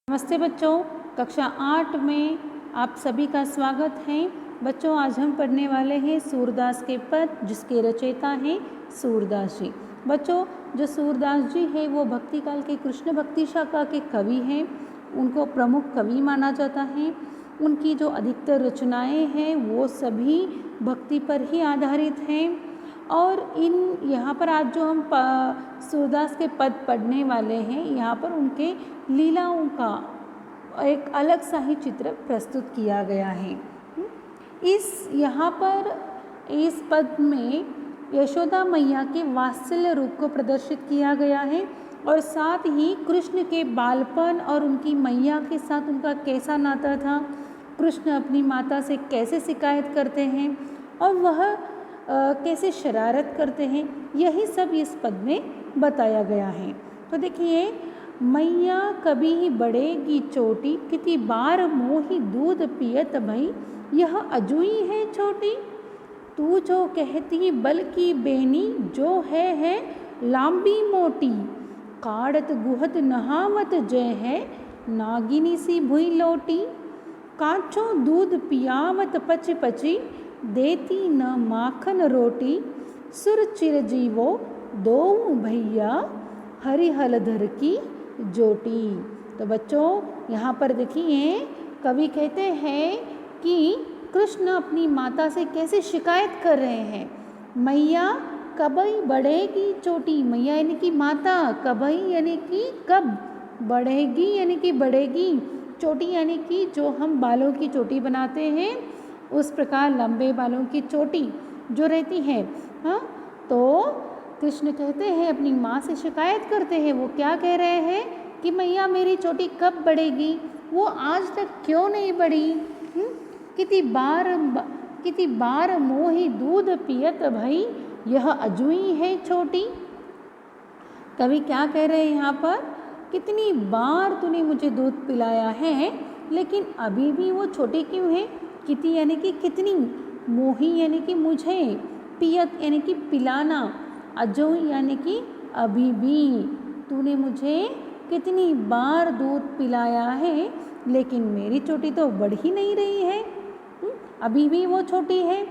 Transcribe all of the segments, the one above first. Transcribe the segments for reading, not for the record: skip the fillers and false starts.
नमस्ते बच्चों, कक्षा 8 में आप सभी का स्वागत है। बच्चों, आज हम पढ़ने वाले हैं सूरदास के पद, जिसके रचयिता हैं सूरदास जी। बच्चों, जो सूरदास जी है वो भक्ति काल के कृष्ण भक्ति शाखा के कवि हैं। उनको प्रमुख कवि माना जाता है। उनकी जो अधिकतर रचनाएं हैं वो सभी भक्ति पर ही आधारित हैं। और यहाँ पर आज जो हम सूरदास के पद पढ़ने वाले हैं, यहाँ पर उनके लीलाओं का एक अलग सा ही चित्र प्रस्तुत किया गया है। यहाँ पर इस पद में यशोदा मैया के वात्सल्य रूप को प्रदर्शित किया गया है और साथ ही कृष्ण के बालपन और उनकी मैया के साथ उनका कैसा नाता था, कृष्ण अपनी माता से कैसे शिकायत करते हैं और वह कैसे शरारत करते हैं, यही सब इस पद में बताया गया है। तो देखिए, मैया कभी ही बढ़ेगी चोटी, कितनी बार मोही दूध पियत भई, यह अजुई है छोटी। तू जो कहती बल्कि बेनी, जो है लांबी मोटी, काढ़त गुहत नहावत जय है, नागिनी सी भुई लोटी। काचो दूध पियावत पच पची, देती न माखन रोटी, सुर चिरजीवो दो भैया, हरिहलधर की जोटी। तो बच्चों, यहाँ पर देखिए, कवि कहते हैं कि कृष्ण अपनी माता से कैसे शिकायत कर रहे हैं। मैया कबई बढ़ेगी चोटी, मैया यानी कि माता, कबई यानी कि कब, बढ़ेगी यानी कि बढ़ेगी, चोटी यानी कि जो हम बालों की चोटी बनाते हैं उस प्रकार लंबे बालों की चोटी जो रहती है। हाँ, तो कृष्ण कहते हैं, अपनी माँ से शिकायत करते हैं। वो क्या कह रहे हैं कि मैया मेरी चोटी कब बढ़ेगी, वो आज तक क्यों नहीं बढ़ी। कितनी बार मोही दूध पियत भई, यह अजुई है छोटी। कवि क्या कह रहे हैं यहाँ पर, कितनी बार तूने मुझे दूध पिलाया है, लेकिन अभी भी वो छोटी क्यों है। कितनी यानी कि कितनी, मोही यानी कि मुझे, पियत यानी कि पिलाना, अजुई यानी कि अभी भी, तूने मुझे कितनी बार दूध पिलाया है, लेकिन मेरी चोटी तो बढ़ ही नहीं रही है, अभी भी वो छोटी है।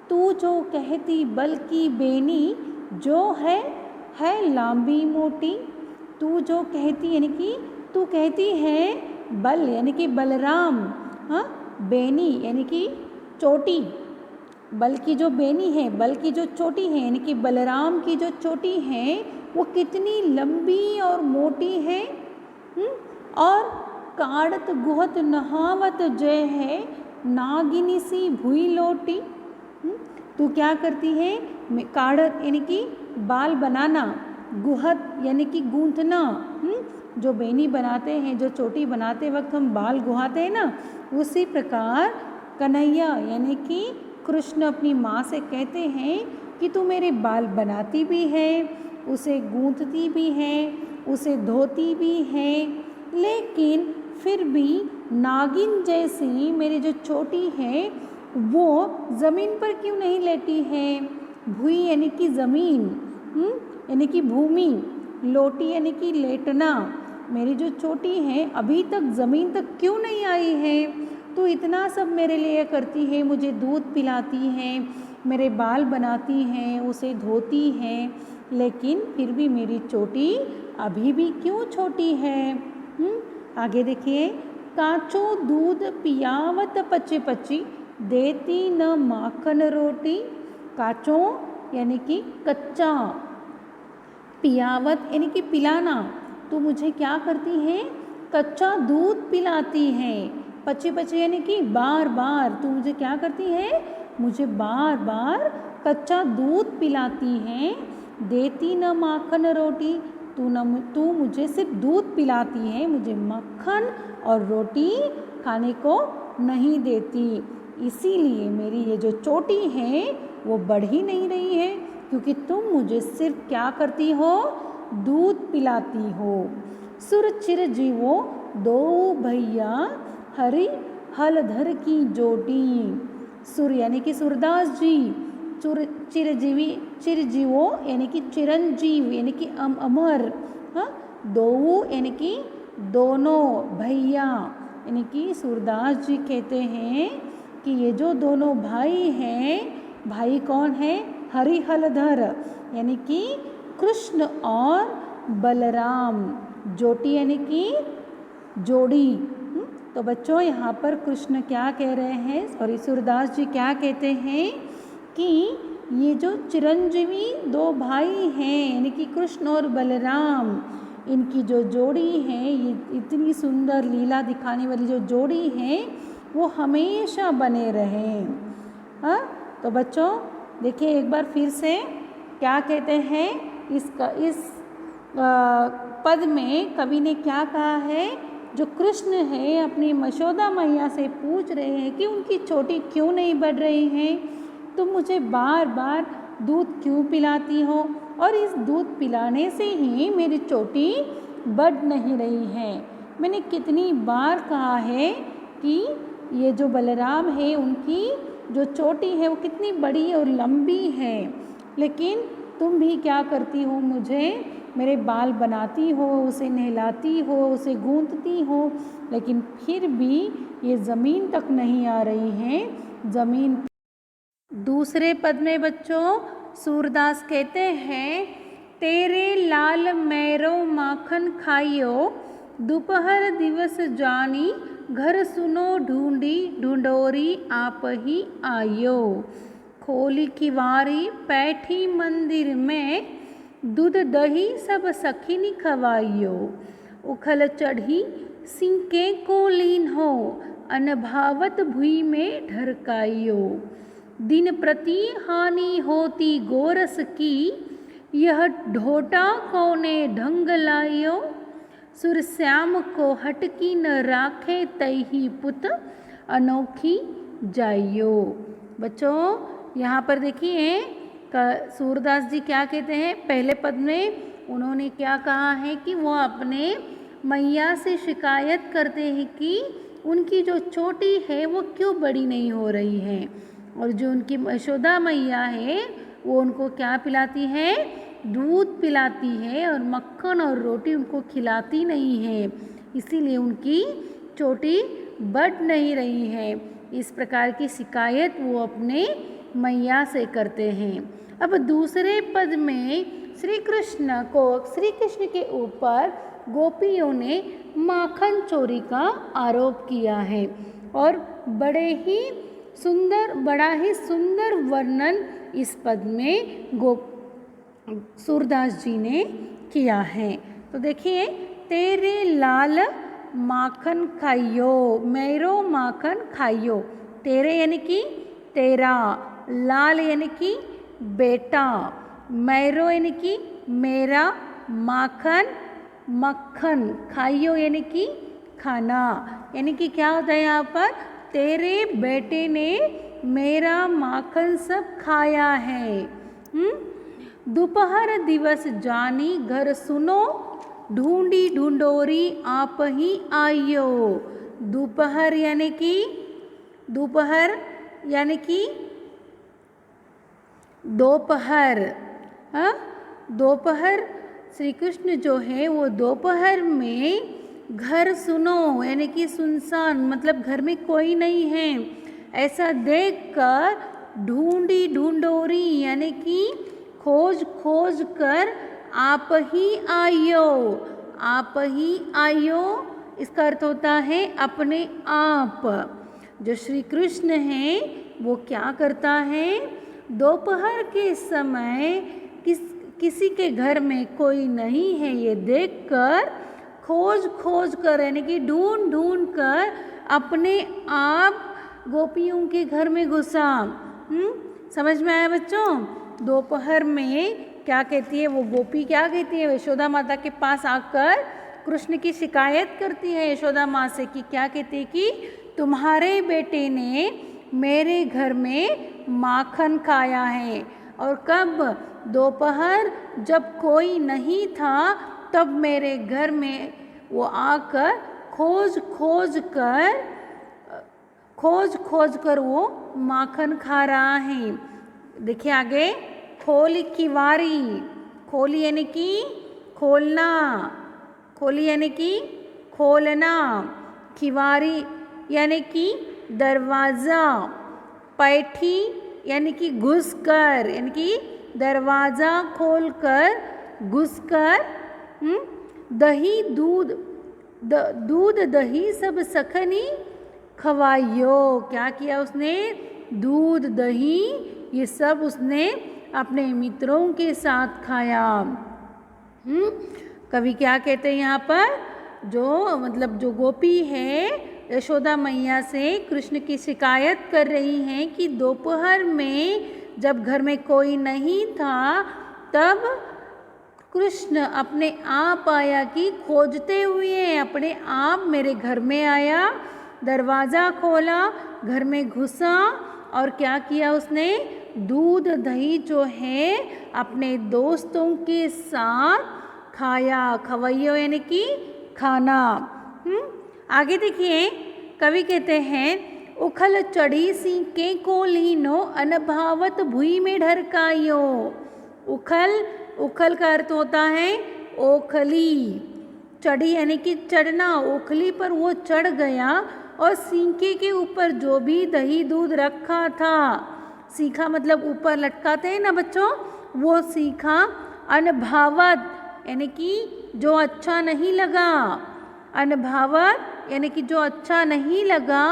तू जो कहती बल्कि बेनी, जो है लांबी मोटी। तू जो कहती यानी कि तू कहती है, बल यानी कि बलराम, हाँ, बेनी यानी कि चोटी, बल की जो बेनी है, बल की जो चोटी है यानी कि बलराम की जो चोटी है वो कितनी लंबी और मोटी है। और काढ़त गुहत नहावत जय है, नागिनी सी भुई लोटी। तू क्या करती है, काढ़त यानी कि बाल बनाना, गुहत यानी कि गूंथना, जो बेनी बनाते हैं, जो चोटी बनाते वक्त हम बाल गुहाते हैं ना, उसी प्रकार कन्हैया यानी कि कृष्ण अपनी माँ से कहते हैं कि तू मेरे बाल बनाती भी है, उसे गूंथती भी है, उसे धोती भी है, लेकिन फिर भी नागिन जैसी मेरी जो चोटी है वो ज़मीन पर क्यों नहीं लेटी है। भुई यानी कि ज़मीन, यानी कि भूमि, लोटी यानी कि लेटना, मेरी जो चोटी है अभी तक ज़मीन तक क्यों नहीं आई है। तो इतना सब मेरे लिए करती है, मुझे दूध पिलाती है, मेरे बाल बनाती हैं, उसे धोती हैं, लेकिन फिर भी मेरी चोटी अभी भी क्यों छोटी है। आगे देखिए, काचो दूध पियावत पची पची, देती न माखन रोटी। काचो यानी कि कच्चा, पियावत यानी कि पिलाना, तो मुझे क्या करती है, कच्चा दूध पिलाती है। पची पची यानी कि बार बार, तू मुझे क्या करती है, मुझे बार बार कच्चा दूध पिलाती है। देती न माखन रोटी, तू मुझे सिर्फ दूध पिलाती है, मुझे मक्खन और रोटी खाने को नहीं देती। इसीलिए मेरी ये जो चोटी है वो बढ़ ही नहीं रही है, क्योंकि तुम मुझे सिर्फ क्या करती हो, दूध पिलाती हो। सुर चिरजीवो दो भैया, हरि हलधर की जोटी। सुर यानी कि सूरदास जी, चिरजीवो यानी कि चिरंजीव यानी कि अमर, हाँ, दो यानी कि दोनों भैया, यानी कि सूरदास जी कहते हैं कि ये जो दोनों भाई हैं, भाई कौन है? हरिहरधर, यानी कि कृष्ण और बलराम, जोटी यानी कि जोड़ी। तो बच्चों यहाँ पर कृष्ण क्या कह रहे हैं, सॉरी सूरदास जी क्या कहते हैं कि ये जो चिरंजीवी दो भाई हैं, यानी कि कृष्ण और बलराम, इनकी जो जोड़ी है, ये इतनी सुंदर लीला दिखाने वाली जो जोड़ी है, वो हमेशा बने रहें। हाँ, तो बच्चों देखिए एक बार फिर से क्या कहते हैं, इस पद में कवि ने क्या कहा है, जो कृष्ण है अपनी यशोदा मैया से पूछ रहे हैं कि उनकी चोटी क्यों नहीं बढ़ रही है, तुम मुझे बार बार दूध क्यों पिलाती हो, और इस दूध पिलाने से ही मेरी चोटी बढ़ नहीं रही है। मैंने कितनी बार कहा है कि ये जो बलराम है उनकी जो चोटी है वो कितनी बड़ी और लंबी है, लेकिन तुम भी क्या करती हो, मुझे मेरे बाल बनाती हो, उसे नहलाती हो, उसे गूंथती हो, लेकिन फिर भी ये ज़मीन तक नहीं आ रही हैं ज़मीन। दूसरे पद में बच्चों सूरदास कहते हैं, तेरे लाल मैरो माखन खाइयो, दोपहर दिवस जानी, घर सुनो ढूंढी ढूंढोरी आप ही आयो। खोली किवारी बैठी मंदिर में, दूध दही सब सखिनी खवाइयो। उखल चढ़ी सिंके को लीन हो, अनभावत भुई में ढरकाइयो। दिन प्रति हानि होती गोरस की, यह ढोटा कौने ढंग लाइयो। सुरश्याम को हटकी न राखे, तही पुत अनोखी जाइयो। बच्चों यहाँ पर देखिए सूरदास जी क्या कहते हैं, पहले पद में उन्होंने क्या कहा है कि वो अपने मैया से शिकायत करते हैं कि उनकी जो चोटी है वो क्यों बड़ी नहीं हो रही है, और जो उनकी यशोदा मैया है वो उनको क्या पिलाती है, दूध पिलाती है, और मक्खन और रोटी उनको खिलाती नहीं है, इसीलिए उनकी चोटी बढ़ नहीं रही है। इस प्रकार की शिकायत वो अपने मैया से करते हैं। अब दूसरे पद में श्री कृष्ण के ऊपर गोपियों ने माखन चोरी का आरोप किया है, और बड़ा ही सुंदर वर्णन इस पद में सूरदास जी ने किया है। तो देखिए, तेरे लाल माखन खाइयो, मेरो माखन खाइयो, तेरे यानी कि तेरा, लाल यानी कि बेटा, मैरो यानी कि मेरा, माखन मक्खन, खाइयो यानी कि खाना, यानी कि क्या होता है यहाँ पर, तेरे बेटे ने मेरा माखन सब खाया है। दोपहर दिवस जानी, घर सुनो ढूंढी ढूंढोरी आप ही आइयो। दोपहर यानी कि दोपहर, दोपहर श्री कृष्ण जो है वो दोपहर में घर सुनो यानी कि सुनसान, मतलब घर में कोई नहीं है, ऐसा देखकर ढूंढी ढूंढोरी यानी कि खोज खोज कर आप ही आइयो, आप ही आइयो, इसका अर्थ होता है अपने आप। जो श्री कृष्ण है वो क्या करता है, दोपहर के समय किसी के घर में कोई नहीं है ये देखकर खोज खोज कर यानी कि ढूंढ ढूंढ कर अपने आप गोपियों के घर में घुसा। समझ में आया बच्चों? दोपहर में क्या कहती है वो गोपी, क्या कहती है, यशोदा माता के पास आकर कृष्ण की शिकायत करती है यशोदा माँ से कि क्या कहती है कि तुम्हारे बेटे ने मेरे घर में माखन खाया है, और कब, दोपहर जब कोई नहीं था तब मेरे घर में वो आकर खोज खोज कर वो माखन खा रहा है। देखिए आगे, खोली किवारी, खोली यानी कि खोलना, खोली यानी कि खोलना, खिवारी यानी कि दरवाज़ा, पैठी यानी कि घुसकर, यानी कि दरवाज़ा खोलकर घुसकर, दही दूध दूध दही सब सखनी खवाइयो। क्या किया उसने? दूध दही ये सब उसने अपने मित्रों के साथ खाया। कवि क्या कहते हैं यहाँ पर? जो गोपी है यशोदा मैया से कृष्ण की शिकायत कर रही हैं कि दोपहर में जब घर में कोई नहीं था तब कृष्ण अपने आप आया कि खोजते हुए अपने आप मेरे घर में आया, दरवाज़ा खोला, घर में घुसा और क्या किया उसने? दूध दही जो है अपने दोस्तों के साथ खाया। खवैयो यानी कि खाना। आगे देखिए, कवि कहते हैं उखल चढ़ी सी के को लीनो अनभावत भुई में ढरकायो। उखल का अर्थ होता है ओखली। चढ़ी यानी कि चढ़ना, ओखली पर वो चढ़ गया और सीखे के ऊपर जो भी दही दूध रखा था, सीखा मतलब ऊपर लटकाते हैं ना बच्चों, वो सीखा अनभावत यानी कि जो अच्छा नहीं लगा। अनभावत यानी कि जो अच्छा नहीं लगा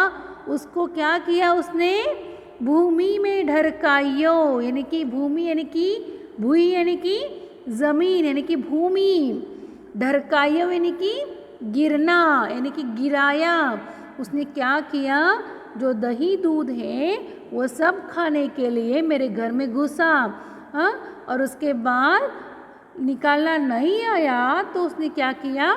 उसको क्या किया उसने? भूमि में ढरकाइयो यानी कि भूमि यानी कि भूई यानी कि जमीन यानी कि भूमि, ढरकाइयो यानी कि गिरना यानी कि गिराया। उसने क्या किया? जो दही दूध है वो सब खाने के लिए मेरे घर में घुसा, और उसके बाद निकालना नहीं आया तो उसने क्या किया?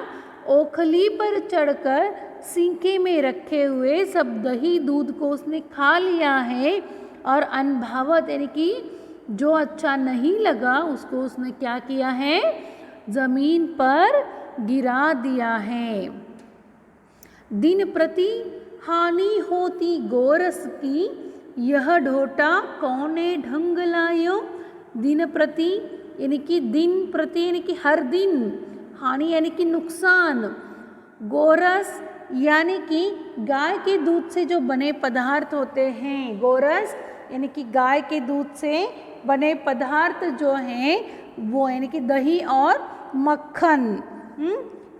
ओखली पर चढ़कर सीखे में रखे हुए सब दही दूध को उसने खा लिया है और अनभावत यानी कि जो अच्छा नहीं लगा उसको उसने क्या किया है? जमीन पर गिरा दिया है। दिन प्रति हानि होती गोरस की, यह ढोटा कौने ढंग लायो। दिन प्रति यानी कि दिन प्रति यानी कि हर दिन, हानि यानी कि नुकसान, गोरस यानी कि गाय के दूध से जो बने पदार्थ होते हैं। गोरस यानी कि गाय के दूध से बने पदार्थ जो हैं वो यानी कि दही और मक्खन,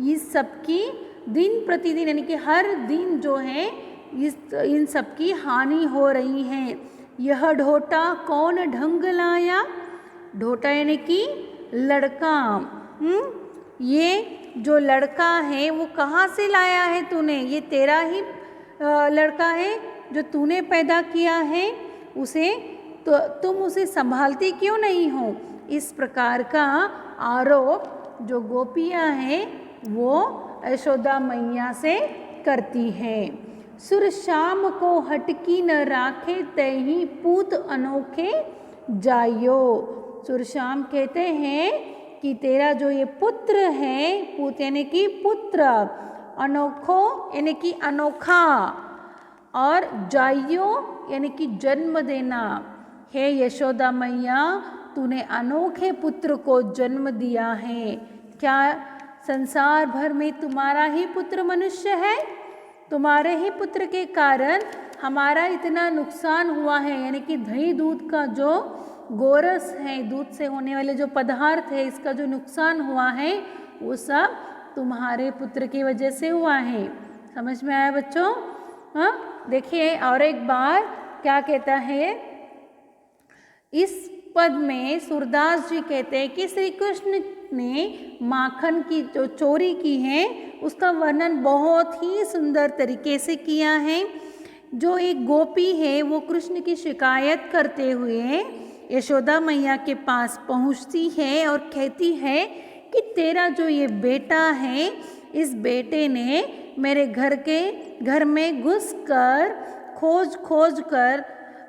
ये सबकी दिन प्रतिदिन यानी कि हर दिन जो है इन सब की हानि हो रही है। यह ढोटा कौन ढंग लाया? ढोटा यानी कि लड़का। ये जो लड़का है वो कहाँ से लाया है तूने? ये तेरा ही लड़का है जो तूने पैदा किया है, उसे तो तुम उसे संभालती क्यों नहीं हो? इस प्रकार का आरोप जो गोपियाँ हैं वो यशोदा मैया से करती हैं। सुर शाम को हटकी न राखे तही पूत अनोखे जाइयो। सुर शाम कहते हैं कि तेरा जो ये पुत्र है, पूत यानी कि पुत्र, अनोखो यानी कि अनोखा, और जाइयो यानी कि जन्म देना। हे यशोदा मैया, तूने अनोखे पुत्र को जन्म दिया है। क्या संसार भर में तुम्हारा ही पुत्र मनुष्य है? तुम्हारे ही पुत्र के कारण हमारा इतना नुकसान हुआ है, यानी कि दही दूध का जो गोरस है, दूध से होने वाले जो पदार्थ है, इसका जो नुकसान हुआ है वो सब तुम्हारे पुत्र की वजह से हुआ है। समझ में आया बच्चों? हाँ, देखिए और एक बार क्या कहता है इस पद में। सूरदास जी कहते हैं कि श्री कृष्ण ने माखन की जो चोरी की है उसका वर्णन बहुत ही सुंदर तरीके से किया है। जो एक गोपी है वो कृष्ण की शिकायत करते हुए यशोदा मैया के पास पहुंचती है और कहती है कि तेरा जो ये बेटा है, इस बेटे ने मेरे घर में घुसकर खोज कर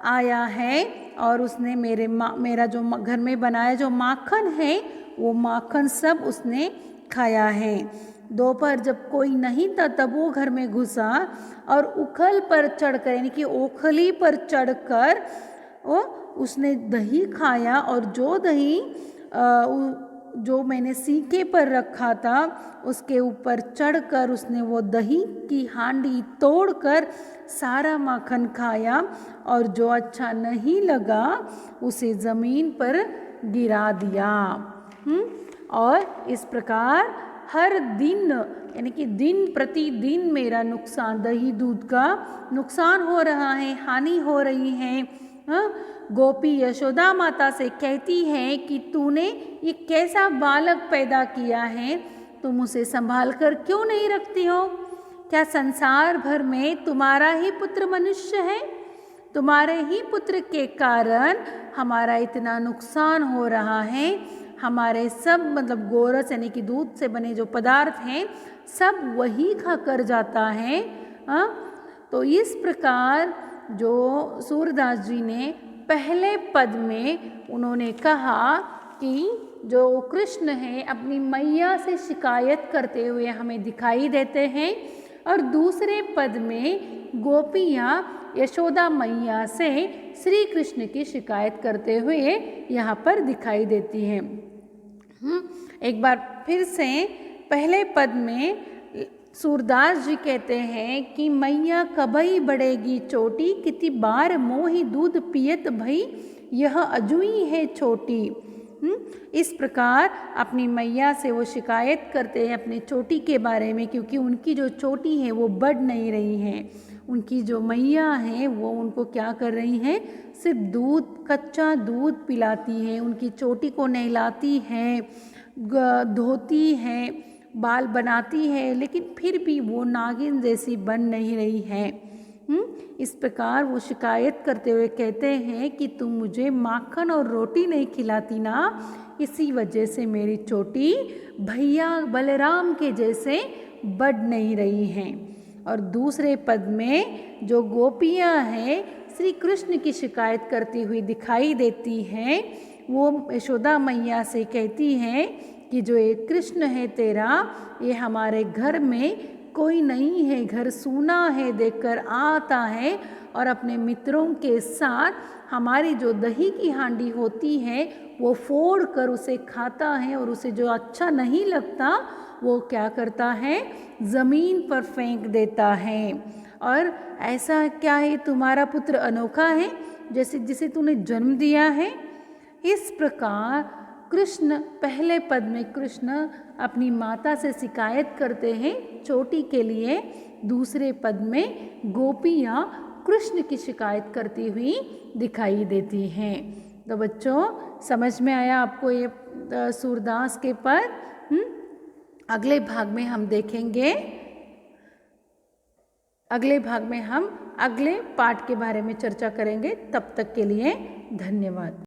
आया है और उसने मेरा जो घर में बनाया जो माखन है वो माखन सब उसने खाया है। दोपहर जब कोई नहीं था तब वो घर में घुसा और उखल पर चढ़कर यानी कि ओखली पर चढ़कर वो उसने दही खाया और जो दही जो मैंने सीके पर रखा था उसके ऊपर चढ़कर उसने वो दही की हांडी तोड़कर सारा माखन खाया और जो अच्छा नहीं लगा उसे ज़मीन पर गिरा दिया। और इस प्रकार हर दिन यानी कि दिन प्रतिदिन मेरा नुकसान, दही दूध का नुकसान हो रहा है, हानि हो रही है। गोपी यशोदा माता से कहती है कि तूने ये कैसा बालक पैदा किया है, तुम उसे संभाल कर क्यों नहीं रखती हो? क्या संसार भर में तुम्हारा ही पुत्र मनुष्य है? तुम्हारे ही पुत्र के कारण हमारा इतना नुकसान हो रहा है। हमारे सब मतलब गोरस यानी कि दूध से बने जो पदार्थ हैं सब वही खा कर जाता है। तो इस प्रकार जो सूरदास जी ने पहले पद में उन्होंने कहा कि जो कृष्ण है अपनी मैया से शिकायत करते हुए हमें दिखाई देते हैं और दूसरे पद में गोपियाँ यशोदा मैया से श्री कृष्ण की शिकायत करते हुए यहाँ पर दिखाई देती हैं। एक बार फिर से पहले पद में सूरदास जी कहते हैं कि मैया कबई बढ़ेगी चोटी, कितनी बार मोही दूध पियत भई, यह अजुई है छोटी। इस प्रकार अपनी मैया से वो शिकायत करते हैं अपनी चोटी के बारे में, क्योंकि उनकी जो चोटी है वो बढ़ नहीं रही है। उनकी जो मैया है वो उनको क्या कर रही हैं, सिर्फ दूध, कच्चा दूध पिलाती हैं, उनकी चोटी को नहलाती हैं, धोती हैं, बाल बनाती है, लेकिन फिर भी वो नागिन जैसी बन नहीं रही है। इस प्रकार वो शिकायत करते हुए कहते हैं कि तुम मुझे माखन और रोटी नहीं खिलाती ना, इसी वजह से मेरी चोटी भैया बलराम के जैसे बढ़ नहीं रही हैं। और दूसरे पद में जो गोपियाँ हैं श्री कृष्ण की शिकायत करती हुई दिखाई देती हैं, वो यशोदा मैया से कहती हैं कि जो ये कृष्ण है तेरा, ये हमारे घर में कोई नहीं है, घर सूना है, देखकर आता है और अपने मित्रों के साथ हमारी जो दही की हांडी होती है वो फोड़ कर उसे खाता है और उसे जो अच्छा नहीं लगता वो क्या करता है, ज़मीन पर फेंक देता है। और ऐसा क्या है, तुम्हारा पुत्र अनोखा है जैसे जिसे तूने जन्म दिया है। इस प्रकार कृष्ण पहले पद में कृष्ण अपनी माता से शिकायत करते हैं चोटी के लिए, दूसरे पद में गोपियाँ कृष्ण की शिकायत करती हुई दिखाई देती हैं। तो बच्चों समझ में आया आपको ये सूरदास के पद? अगले भाग में हम देखेंगे, अगले भाग में हम अगले पाठ के बारे में चर्चा करेंगे। तब तक के लिए धन्यवाद।